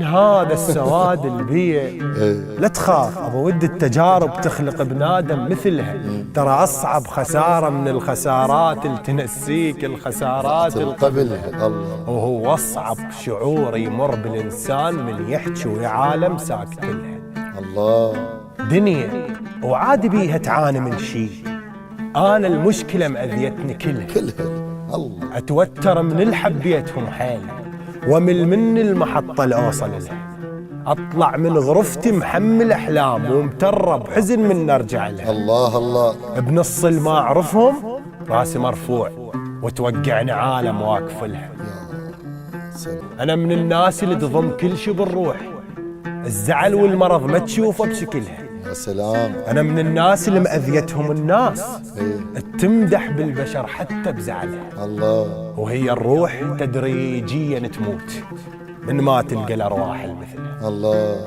هذا السواد البيئ. لا تخاف أبو ود التجارب تخلق بنادم مثلها. ترى أصعب خسارة من الخسارات اللي تنسيك الخسارات اللي قبلها. وهو أصعب شعور يمر بالإنسان من يحكي ويعالم ساكت لها. الله. دنيا وعاد بيها تعاني من شي. أنا المشكلة مأذيتني كلها. الله. أتوتر من الحبيتهم حيل ومل من المحطة اللي أوصل لها. أطلع من غرفتي محمل أحلام ومترب حزن من نرجع لها. الله الله. بنص ما أعرفهم راسي مرفوع وتوقعني عالم واقف لها. أنا من الناس اللي تضم كل شي بالروح. الزعل والمرض ما تشوفه بشكلها. يا سلام. أنا من الناس اللي مأذيتهم الناس تمدح بالبشر حتى بزعلها. الله. وهي الروح تدريجيا تموت من ما تلقى الأرواح المثل. الله.